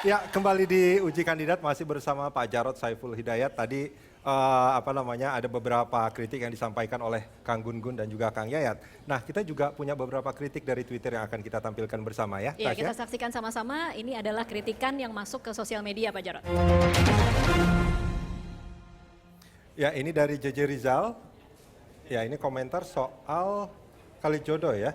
Ya, kembali di uji kandidat masih bersama Pak Jarod Saiful Hidayat. Tadi ada beberapa kritik yang disampaikan oleh Kang Gun-Gun dan juga Kang Yayat. Nah, kita juga punya beberapa kritik dari Twitter yang akan kita tampilkan bersama ya. Iya, Tasya? kita saksikan sama-sama. Ini adalah kritikan yang masuk ke sosial media, Pak Jarod. Ya, ini dari JJ Rizal. Ya, ini komentar soal Kalijodo ya.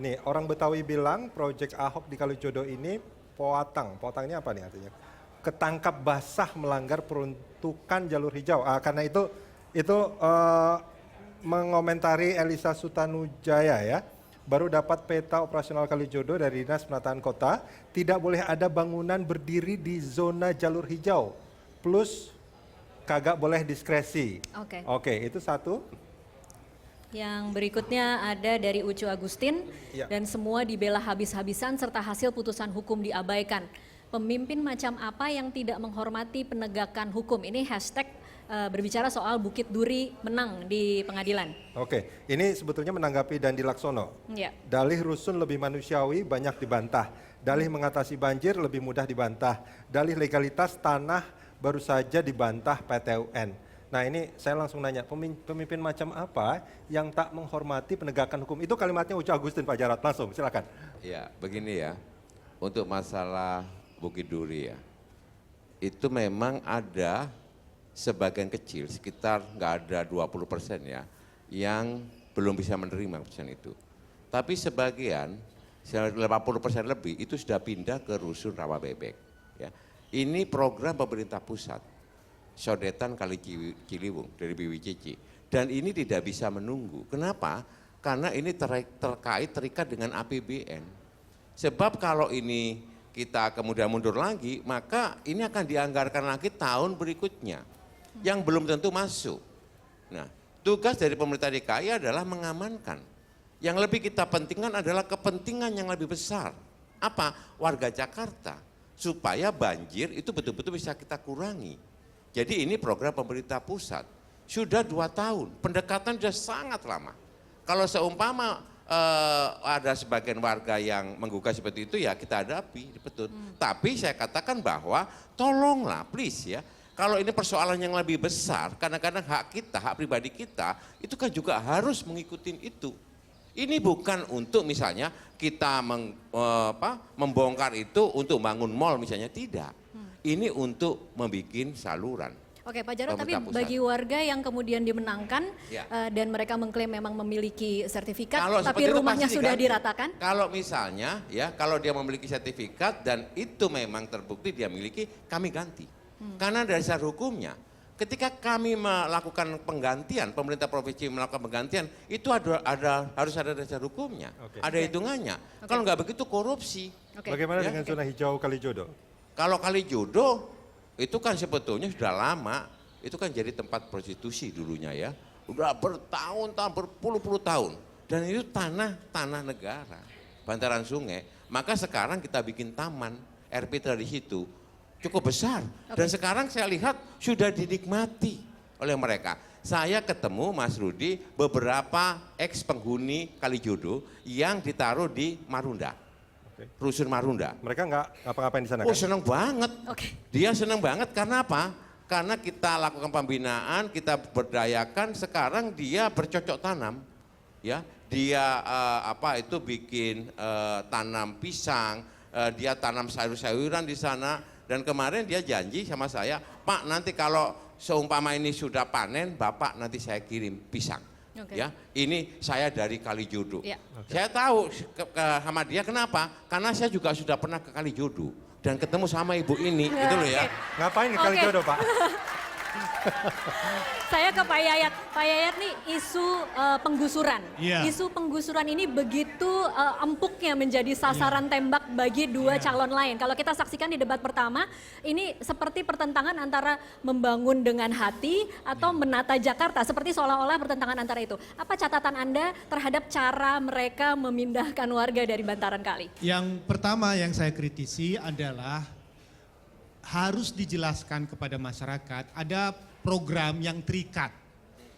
Nih, orang Betawi bilang proyek Ahok di Kalijodo ini poatang. Poatang ini apa nih artinya? Ketangkap basah melanggar peruntukan jalur hijau. Karena itu mengomentari Elisa Sutanujaya ya. Baru dapat peta operasional Kalijodo dari Dinas Penataan Kota. Tidak boleh ada bangunan berdiri di zona jalur hijau. Plus kagak boleh diskresi. Oke, itu satu. Yang berikutnya ada dari Ucu Agustin, Ya. dan semua dibela habis-habisan serta hasil putusan hukum diabaikan. Pemimpin macam apa yang tidak menghormati penegakan hukum? Ini hashtag berbicara soal Bukit Duri menang di pengadilan. Oke, ini sebetulnya menanggapi Dandi Laksono. Ya. Dalih rusun lebih manusiawi banyak dibantah. Dalih mengatasi banjir lebih mudah dibantah. Dalih legalitas tanah baru saja dibantah PT UN. Nah ini saya langsung nanya, pemimpin macam apa yang tak menghormati penegakan hukum? Itu kalimatnya Ucu Agustin, Pak Jarod. Langsung, silakan. Ya, begini ya, untuk masalah Bukit Duri ya, itu memang ada sebagian kecil, sekitar nggak ada 20% ya, yang belum bisa menerima keputusan itu. Tapi sebagian, 80% lebih, itu sudah pindah ke rusun rawa bebek. Ya. Ini program pemerintah pusat. Sodetan Kali Ciliwung dari BWCC. Dan ini tidak bisa menunggu. Kenapa? Karena ini terikat dengan APBN. Sebab kalau ini kita kemudian mundur lagi, maka ini akan dianggarkan lagi tahun berikutnya. Yang belum tentu masuk. Nah, tugas dari pemerintah DKI adalah mengamankan. Yang lebih kita pentingkan adalah kepentingan yang lebih besar. Apa? Warga Jakarta. Supaya banjir itu betul-betul bisa kita kurangi. Jadi ini program pemerintah pusat, sudah 2 tahun, pendekatan sudah sangat lama. Kalau seumpama ada sebagian warga yang menggugat seperti itu ya kita hadapi, betul. Tapi saya katakan bahwa tolonglah please ya, kalau ini persoalan yang lebih besar, kadang-kadang hak kita, hak pribadi kita, itu kan juga harus mengikuti itu. Ini bukan untuk misalnya kita membongkar itu untuk bangun mall misalnya, tidak. Ini untuk membuat saluran. Oke Pak Jarod, tapi bagi warga yang kemudian dimenangkan Ya. Dan mereka mengklaim memang memiliki sertifikat, Kalau tapi seperti itu rumahnya pasti sudah diganti. diratakan? Kalau misalnya ya, kalau dia memiliki sertifikat dan itu memang terbukti dia miliki, kami ganti. Karena dasar hukumnya, ketika kami melakukan penggantian, pemerintah provinsi melakukan penggantian, itu harus ada dasar hukumnya, ada hitungannya. Kalau nggak begitu korupsi. Bagaimana dengan zona hijau Kalijodo? Kalau Kalijodo itu kan sebetulnya sudah lama, itu kan jadi tempat prostitusi dulunya ya. Udah bertahun-tahun, berpuluh-puluh tahun. Dan itu tanah negara, bantaran sungai. Maka sekarang kita bikin taman, RPT di situ cukup besar. Dan sekarang saya lihat sudah dinikmati oleh mereka. Saya ketemu Mas Rudi beberapa ex penghuni Kalijodo yang ditaruh di Marunda. Rusun Marunda. Mereka nggak ngapa-ngapain di sana Oh kan? senang banget. Oke. Dia senang banget karena apa? Karena kita lakukan pembinaan, kita berdayakan, sekarang dia bercocok tanam. Ya, dia bikin tanam pisang, dia tanam sayur-sayuran di sana, dan kemarin dia janji sama saya, Pak nanti kalau seumpama ini sudah panen, Bapak nanti saya kirim pisang. Ya, ini saya dari Kalijodo. Ya. Saya tahu sama dia kenapa? Karena saya juga sudah pernah ke Kalijodo dan ketemu sama ibu ini, gitu loh ya. Ngapain ke Kalijodo, Pak? Saya ke Pak Yayat. Pak Yayat nih isu penggusuran. Iya. Isu penggusuran ini begitu empuknya menjadi sasaran tembak bagi dua calon lain. Kalau kita saksikan di debat pertama, ini seperti pertentangan antara membangun dengan hati atau menata Jakarta. Seperti seolah-olah pertentangan antara itu. Apa catatan Anda terhadap cara mereka memindahkan warga dari bantaran kali? Yang pertama yang saya kritisi adalah harus dijelaskan kepada masyarakat ada program yang terikat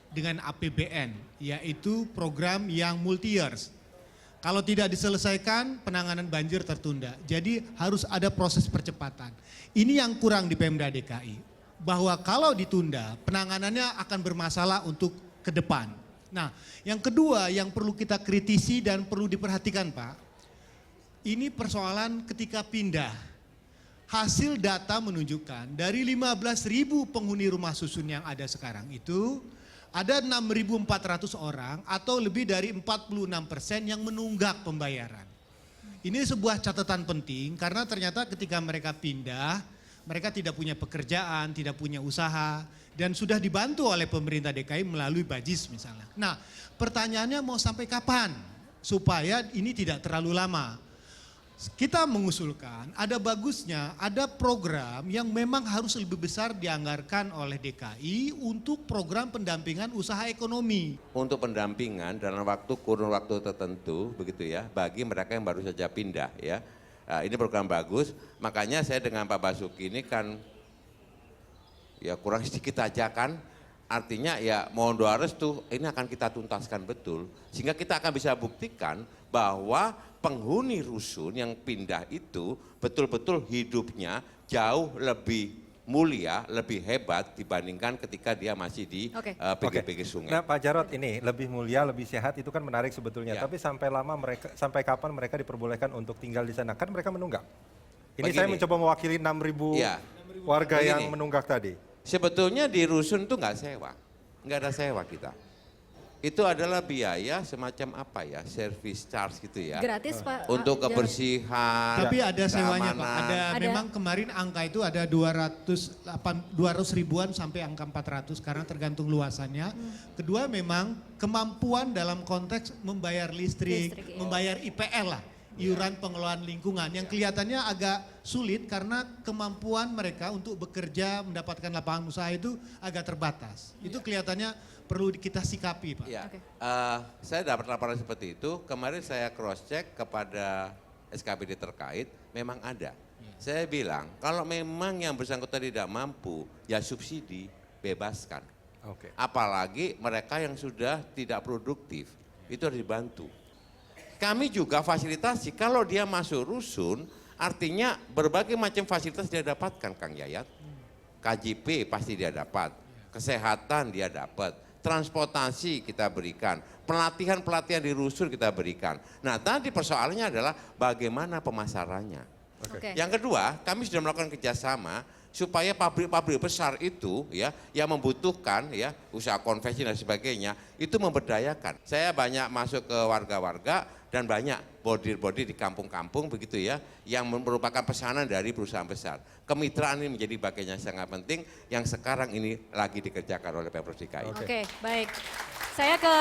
dengan APBN, yaitu program yang multi years. Kalau tidak diselesaikan, penanganan banjir tertunda. Jadi harus ada proses percepatan. Ini yang kurang di Pemda DKI. Bahwa kalau ditunda, penanganannya akan bermasalah untuk ke depan. Nah, yang kedua yang perlu kita kritisi dan perlu diperhatikan Pak, ini persoalan ketika pindah. Hasil data menunjukkan dari 15.000 penghuni rumah susun yang ada sekarang itu, ada 6.400 orang atau lebih dari 46% yang menunggak pembayaran. Ini sebuah catatan penting karena ternyata ketika mereka pindah, mereka tidak punya pekerjaan, tidak punya usaha, dan sudah dibantu oleh pemerintah DKI melalui Bajis misalnya. Nah, pertanyaannya mau sampai kapan supaya ini tidak terlalu lama? Kita mengusulkan ada bagusnya ada program yang memang harus lebih besar dianggarkan oleh DKI untuk program pendampingan usaha ekonomi. Untuk pendampingan dalam kurun waktu tertentu begitu ya, bagi mereka yang baru saja pindah ya. Nah, ini program bagus, makanya saya dengan Pak Basuki ini kan ya kurang sedikit aja kan, artinya ya mohon doa restu ini akan kita tuntaskan betul. Sehingga kita akan bisa buktikan bahwa penghuni rusun yang pindah itu betul-betul hidupnya jauh lebih mulia, lebih hebat dibandingkan ketika dia masih di PGBG Sungai. Nah Pak Jarod ini lebih mulia, lebih sehat itu kan menarik sebetulnya. Ya. Tapi sampai kapan mereka diperbolehkan untuk tinggal di sana? Kan mereka menunggak. Ini Begini. saya mencoba mewakili 6.000 Ya. warga Begini. yang menunggak tadi. Sebetulnya di rusun itu nggak sewa, nggak ada sewa kita. Itu adalah biaya semacam apa ya, service charge gitu ya. Gratis Pak. Untuk Jarod. kebersihan, Tapi ada sewanya Pak, keamanan. ada Ada. memang kemarin angka itu ada 200 ribuan sampai angka 400 karena tergantung luasannya. Kedua memang kemampuan dalam konteks membayar listrik, Listrik, iya. membayar IPL lah, iuran pengelolaan lingkungan yang kelihatannya agak sulit karena kemampuan mereka untuk bekerja mendapatkan lapangan usaha itu agak terbatas. Itu kelihatannya perlu kita sikapi Pak. Ya, Oke. saya dapat laporan seperti itu. Kemarin saya cross check kepada SKPD terkait, memang ada. Saya bilang kalau memang yang bersangkutan tidak mampu, ya subsidi, bebaskan. Oke. Apalagi mereka yang sudah tidak produktif, itu harus dibantu. Kami juga fasilitasi, kalau dia masuk rusun, artinya berbagai macam fasilitas dia dapatkan Kang Yayat. KJP pasti dia dapat, kesehatan dia dapat, transportasi kita berikan, pelatihan-pelatihan di rusun kita berikan. Nah tadi persoalannya adalah bagaimana pemasarannya. Oke. Yang kedua, kami sudah melakukan kerjasama supaya pabrik-pabrik besar itu ya yang membutuhkan ya usaha konveksi dan sebagainya itu memberdayakan. Saya banyak masuk ke warga-warga dan banyak bordir-bordir di kampung-kampung begitu ya yang merupakan pesanan dari perusahaan besar. Kemitraan ini menjadi bagian yang sangat penting yang sekarang ini lagi dikerjakan oleh Pemprov DKI. Oke, baik. Saya ke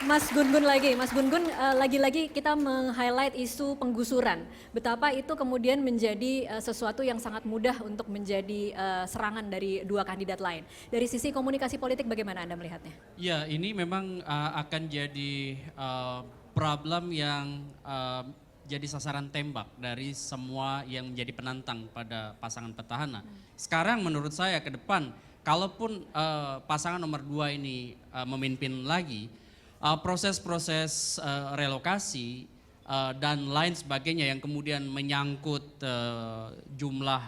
Mas Gun-Gun lagi. Mas Gun-Gun, lagi-lagi kita meng-highlight isu penggusuran. Betapa itu kemudian menjadi sesuatu yang sangat mudah untuk menjadi serangan dari dua kandidat lain. Dari sisi komunikasi politik bagaimana Anda melihatnya? Ya, ini memang akan jadi problem yang jadi sasaran tembak dari semua yang menjadi penantang pada pasangan petahana. Sekarang menurut saya ke depan, kalaupun pasangan nomor 2 ini memimpin lagi, proses-proses relokasi dan lain sebagainya yang kemudian menyangkut jumlah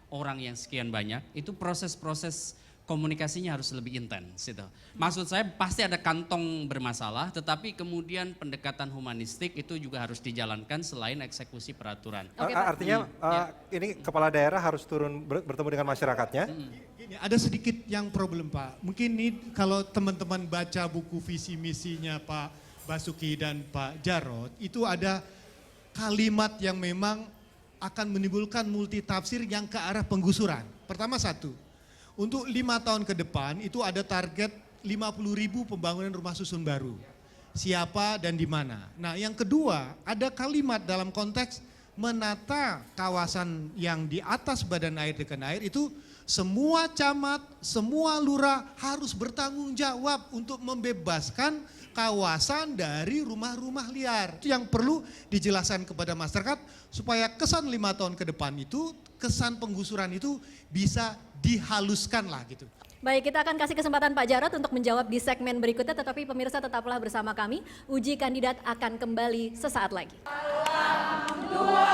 orang yang sekian banyak, itu proses-proses komunikasinya harus lebih intens. Gitu. Maksud saya pasti ada kantong bermasalah, tetapi kemudian pendekatan humanistik itu juga harus dijalankan selain eksekusi peraturan. Oke, Pak. Artinya ini kepala daerah harus turun bertemu dengan masyarakatnya. Gini, ada sedikit yang problem Pak. Mungkin ini kalau teman-teman baca buku visi misinya Pak Basuki dan Pak Jarod, itu ada kalimat yang memang akan menimbulkan multi tafsir yang ke arah penggusuran. Pertama satu, untuk 5 tahun ke depan itu ada target 50.000 pembangunan rumah susun baru. Siapa dan di mana. Nah yang kedua, ada kalimat dalam konteks menata kawasan yang di atas badan air dengan air itu semua camat, semua lurah harus bertanggung jawab untuk membebaskan kawasan dari rumah-rumah liar. Itu yang perlu dijelaskan kepada masyarakat supaya kesan 5 tahun ke depan itu, kesan penggusuran itu bisa dihaluskan lah gitu. Baik, kita akan kasih kesempatan Pak Jarod untuk menjawab di segmen berikutnya, tetapi pemirsa tetaplah bersama kami. Uji kandidat akan kembali sesaat lagi. 2,